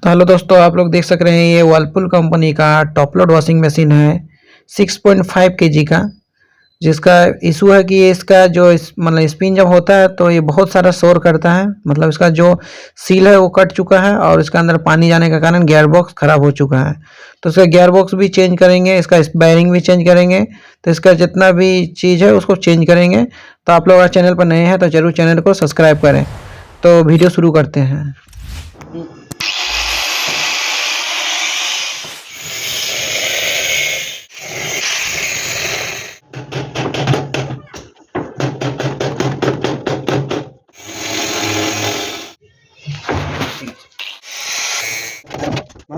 तो हेलो दोस्तों, आप लोग देख सक रहे हैं ये वर्लपूल कंपनी का टॉप लोड वॉशिंग मशीन है 6.5 केजी का। जिसका इशू है कि ये इसका जो मतलब स्पिन जब होता है तो ये बहुत सारा शोर करता है। मतलब इसका जो सील है वो कट चुका है और इसका अंदर पानी जाने के कारण गियर बॉक्स खराब हो चुका है। तो इसका गियर बॉक्स भी चेंज करेंगे, इसका बेयरिंग भी चेंज करेंगे। तो इसका जितना भी चीज़ है उसको चेंज करेंगे। तो आप लोग अगर चैनल पर नए हैं तो जरूर चैनल को सब्सक्राइब करें। तो वीडियो शुरू करते हैं।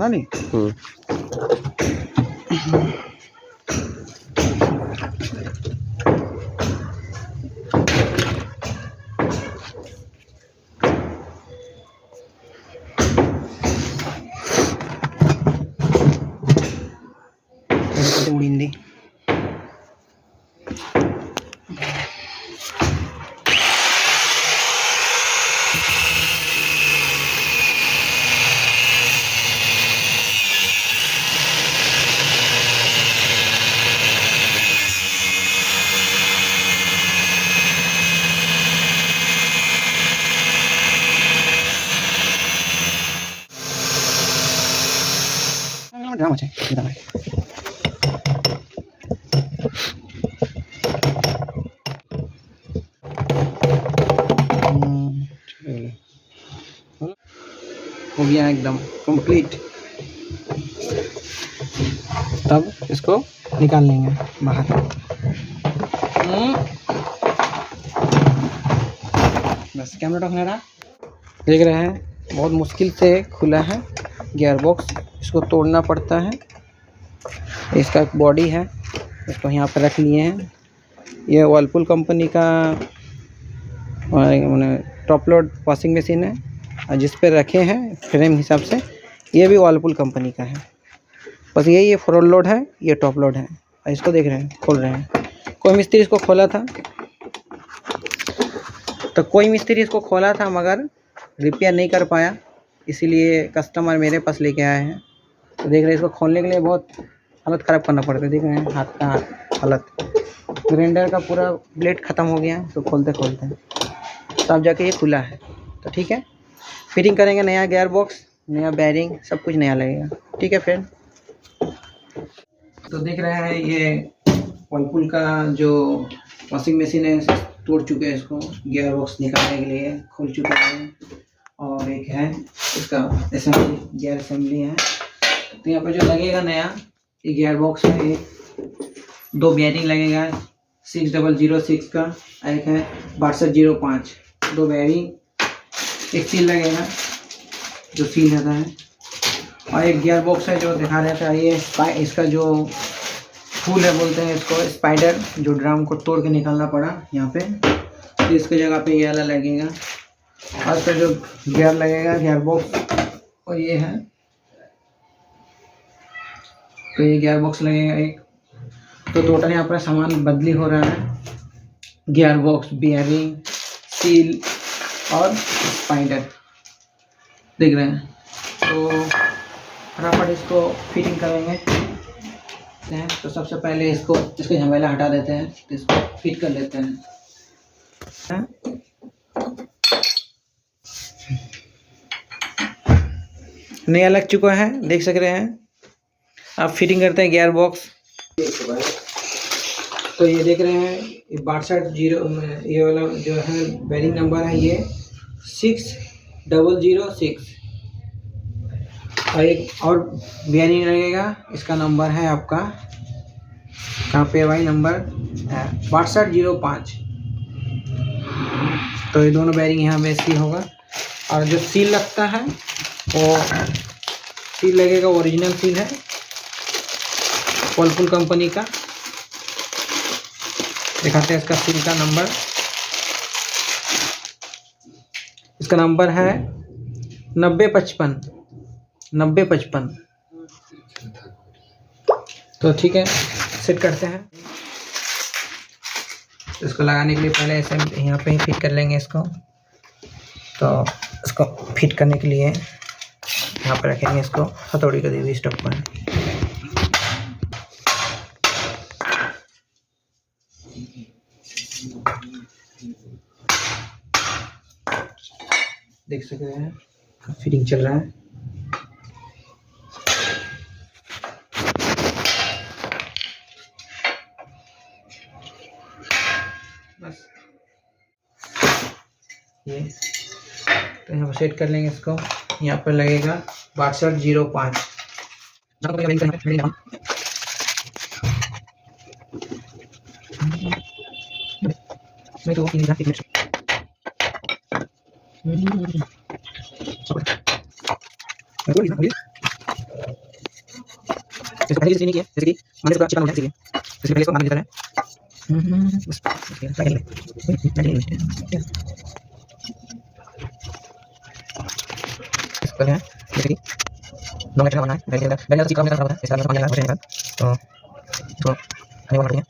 नहीं उड़ींदी ड्रामा चाहिए हो गया एकदम कंप्लीट। तब इसको निकाल लेंगे बाहर। बस कैमरा रखना रहा। देख रहे हैं बहुत मुश्किल से खुला है गियर बॉक्स। इसको तोड़ना पड़ता है। इसका एक बॉडी है, इसको यहाँ पर रख लिए हैं। ये वर्लपूल कंपनी का टॉप लोड वॉशिंग मशीन है और जिस पे रखे हैं फ्रेम हिसाब से ये भी वर्लपूल कंपनी का है। बस यही ये फ्रंट लोड है, ये टॉप लोड है। और इसको देख रहे हैं खोल रहे हैं। कोई मिस्त्री इसको खोला था मगर रिपेयर नहीं कर पाया, इसीलिए कस्टमर मेरे पास लेके आए हैं। तो देख रहे हैं इसको खोलने के लिए बहुत हालत ख़राब करना पड़ता है। देख रहे हैं हाथ का हालत, ग्राइंडर का पूरा ब्लेड ख़त्म हो गया है तो खोलते खोलते तब जाके ये खुला है। तो ठीक है, फिटिंग करेंगे नया गियर बॉक्स, नया बेयरिंग, सब कुछ नया लगेगा। ठीक है फ्रेंड। तो देख रहे हैं ये वर्लपूल का जो वॉशिंग मशीन है तोड़ चुके हैं। इसको गियर बॉक्स निकालने के लिए खोल चुके हैं। और एक है इसका असेंबली, गियर असेंबली है। तो यहाँ पे जो लगेगा नया ये गियर बॉक्स है। एक 2 बेयरिंग लगेगा 6006 का, एक है 6205, 2 बेयरिंग, एक सील लगेगा जो सील रहता है, और एक गियर बॉक्स है जो दिखा रहा था। ये इसका जो फूल है बोलते हैं इसको, स्पाइडर, जो ड्रम को तोड़ के निकालना पड़ा यहाँ पे। तो इसके जगह पे ये वाला लगेगा। और इसका जो गियर लगेगा गियर बॉक्स और ये है, तो ये गियर बॉक्स लगेगा एक। तो टोटल यहाँ पर सामान बदली हो रहा है। गियर बॉक्स, बियरिंग, सील और स्पाइडर देख रहे हैं। तो फटाफट इसको फिटिंग करेंगे। तो सबसे पहले इसके झमेला हटा देते हैं। तो इसको फिट कर लेते हैं। नया लग चुका है, देख सक रहे हैं। अब फिटिंग करते हैं गियर बॉक्स। तो ये देख रहे हैं ये 6206, ये वाला जो है बेयरिंग नंबर है ये 6006। और एक और बेयरिंग लगेगा, इसका नंबर है आपका कहाँ पे भाई, नंबर 6205। तो ये दोनों बेयरिंग यहाँ पे सी होगा। और जो सील लगता है वो सील लगेगा, ओरिजिनल सील है वर्लपूल कंपनी का। दिखाते हैं इसका सील का नंबर। इसका नंबर है 9055। तो ठीक है, सेट करते हैं। इसको लगाने के लिए पहले ऐसे यहाँ पे ही फिट कर लेंगे इसको। तो इसको फिट करने के लिए यहाँ पर रखेंगे इसको हथौड़ी का देवी स्टॉक पर। देख सकते हैं फिटिंग चल रहा है। बस ये तो यहाँ पर सेट कर लेंगे इसको। यहाँ पर लगेगा 6205। मैं तो जैसे पहले जैसे नहीं किया, जैसे कि मैंने इसका चिकन हो गया इसलिए पहले इसको मार देता है। बस पहले है जैसे कि 2 मिनट का बनाना है। पहले पहले तो चिकन में होता है, इसका पानी लगा देंगे तो इसको हनी वाला दिया।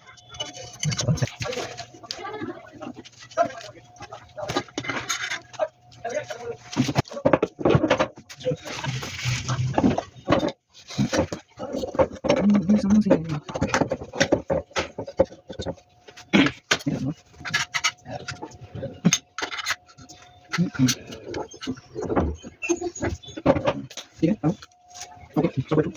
ठीक है, ओके सब बैठो।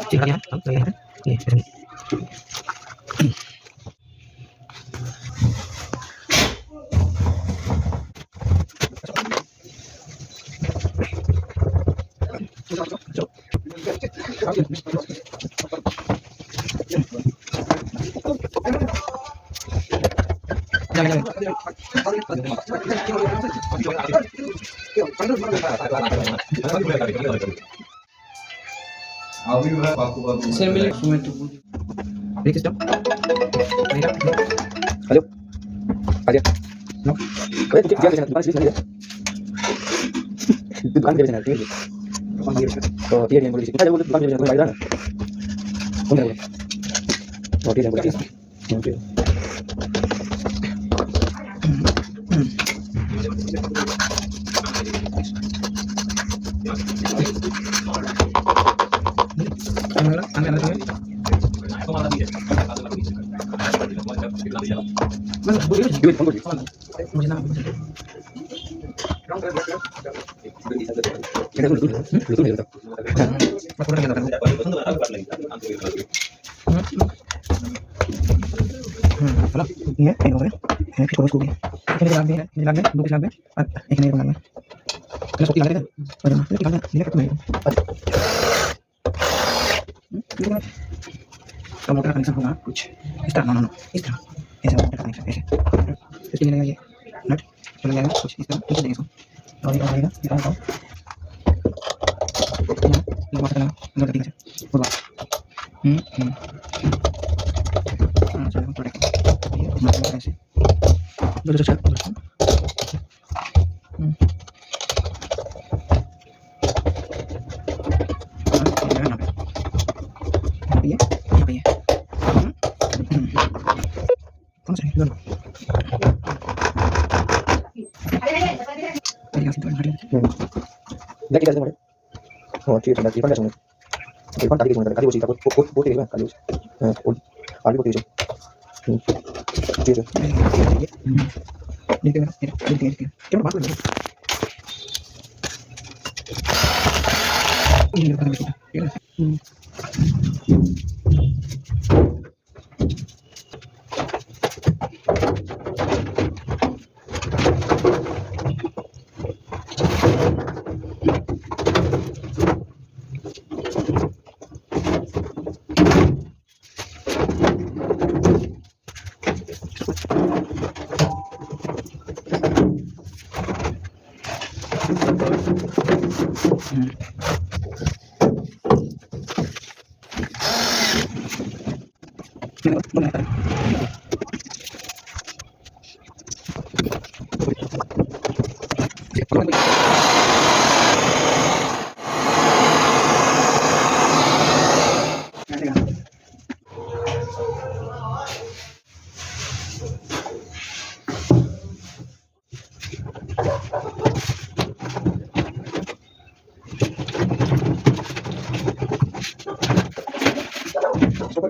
ठीक है, अब लगे हैं ये हेलो आजा नो अरे तू क्या दुकान से नहीं दुकान के बेचना ठीक है तो ये नहीं बोल रही है बोल दुकान में बेचना ना कौन है वो ठीक है बोल ओके मुझे ना ये एक हो गया है फिर उसको भी एक लाग है 2 लाग है और एक नहीं लाग है कल सोती लगा देगा और ना ये लाग है ये नहीं तो मोटर कनेक्शन होगा कुछ इस तरह नो इस तरह ऐसे मोटर कनेक्शन ऐसे इसके लिए ये नट चला जाएगा कुछ इस तरह खींच देंगे इसको और ये आएगा ये आओ ये मोटर लगा अंदर ठीक है होगा हां चलो तो देखो ये मोटर ऐसे दो चल देखिए कैसे मोड़े और ठीक है ठीक है सुनो एक बार ताकि सुनो ताकि वो चीज को बहुत तेज है ताकि वो और आगे को तेज है ठीक है देखिए क्या बात कर रहे हो एक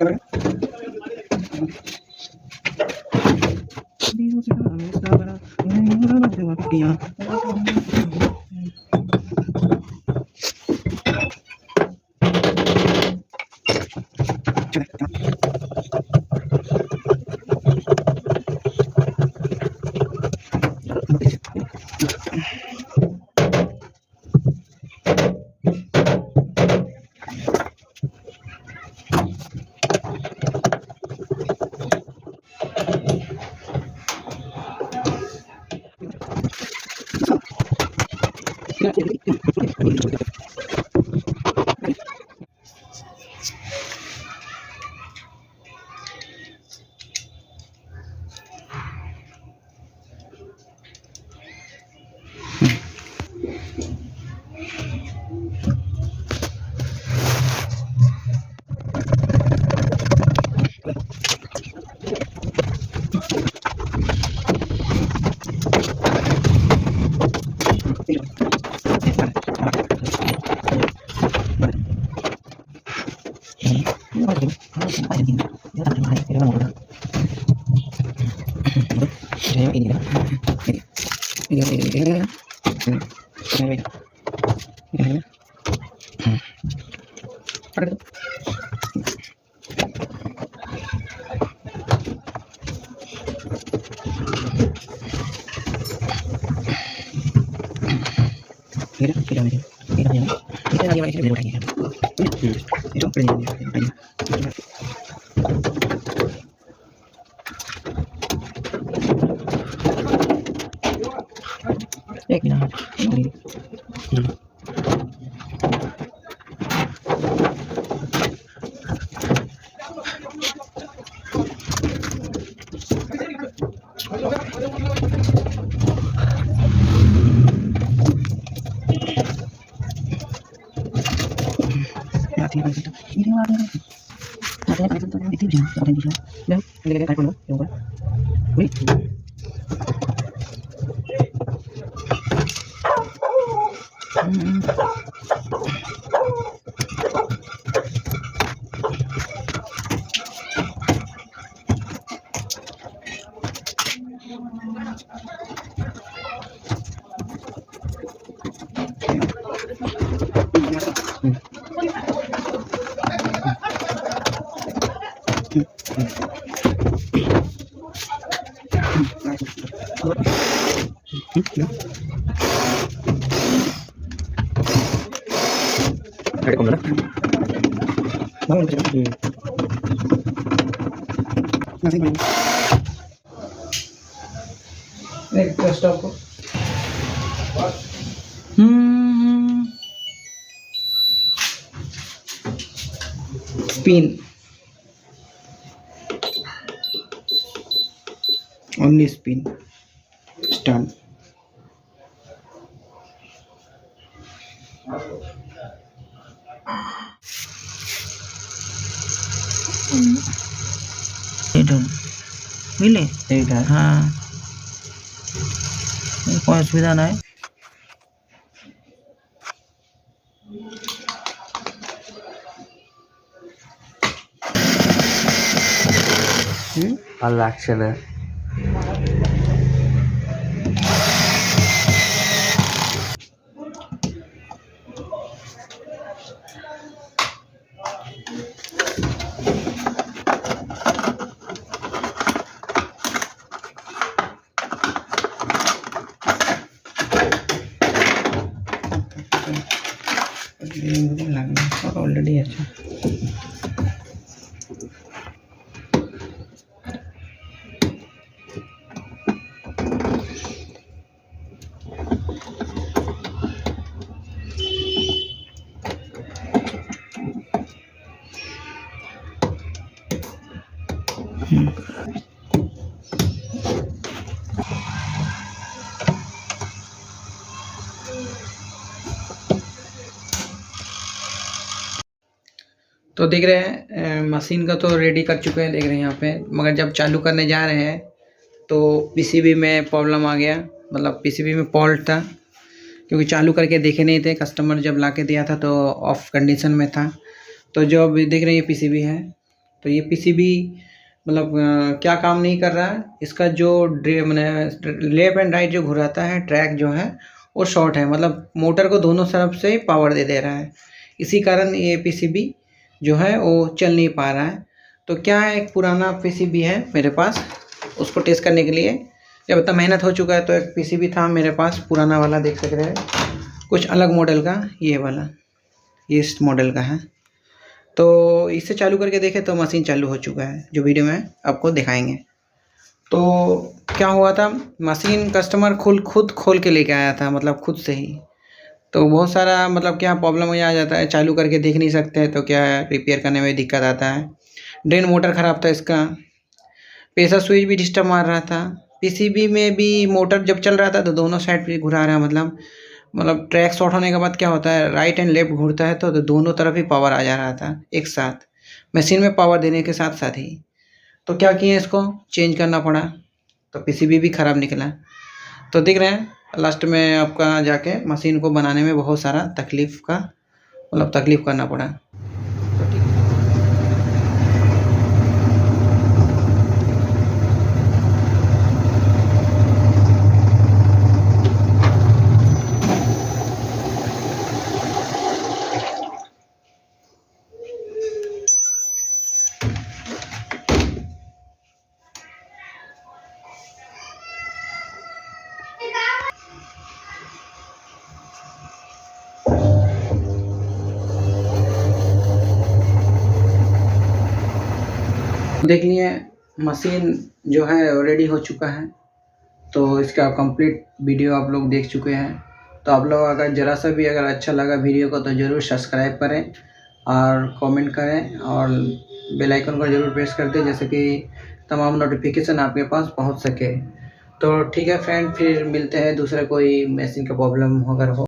मिनट एक स्टॉप को पिन only spin stand मिले हाँ कोई असुविधा ना है Alaksana. ऑलरेडी अच्छा तो देख रहे हैं मशीन का तो रेडी कर चुके हैं, देख रहे हैं यहाँ पे, मगर जब चालू करने जा रहे हैं तो पीसीबी में प्रॉब्लम आ गया, मतलब पीसीबी में फॉल्ट था, क्योंकि चालू करके देखे नहीं थे, कस्टमर जब ला के दिया था तो ऑफ कंडीशन में था। तो जो अभी देख रहे हैं पीसीबी है, तो ये पीसीबी मतलब क्या काम नहीं कर रहा है, इसका जो मैंने लेफ्ट एंड राइट जो घुराता है ट्रैक जो है वो शॉर्ट है, मतलब मोटर को दोनों तरफ से पावर दे रहा है, इसी कारण ये पीसीबी जो है वो चल नहीं पा रहा है। तो क्या है, एक पुराना पीसीबी है मेरे पास, उसको टेस्ट करने के लिए जब इतना मेहनत हो चुका है तो एक पीसीबी था मेरे पास पुराना वाला, देख सक रहे हैं कुछ अलग मॉडल का, ये वाला ये इस मॉडल का है। तो इसे चालू करके देखें तो मशीन चालू हो चुका है, जो वीडियो में आपको दिखाएंगे। तो क्या हुआ था, मशीन कस्टमर खुद खोल के लेके आया था, मतलब खुद से ही। तो बहुत सारा मतलब क्या प्रॉब्लम ये आ जाता है, चालू करके देख नहीं सकते तो क्या रिपेयर करने में दिक्कत आता है। ड्रेन मोटर ख़राब था इसका, प्रेशर स्विच भी डिस्टर्ब मार रहा था, पीसीबी में भी मोटर जब चल रहा था तो दोनों साइड पे घुरा रहा है, मतलब ट्रैक शॉर्ट होने के बाद क्या होता है, राइट एंड लेफ्ट घूरता है तो दोनों तरफ ही पावर आ जा रहा था एक साथ, मशीन में पावर देने के साथ साथ ही। तो क्या किए, इसको चेंज करना पड़ा, तो पीसीबी भी ख़राब निकला। तो देख रहे हैं लास्ट में आपका जाके मशीन को बनाने में बहुत सारा तकलीफ़ करना पड़ा। तो ठीक है। देख लिए मशीन जो है रेडी हो चुका है, तो इसका कंप्लीट वीडियो आप लोग देख चुके हैं। तो आप लोग अगर ज़रा सा भी अगर अच्छा लगा वीडियो को तो ज़रूर सब्सक्राइब करें और कमेंट करें और बेल आइकन को ज़रूर प्रेस कर दें, जैसे कि तमाम नोटिफिकेशन आपके पास पहुंच सके। तो ठीक है फ्रेंड, फिर मिलते हैं दूसरा कोई मशीन का प्रॉब्लम अगर हो।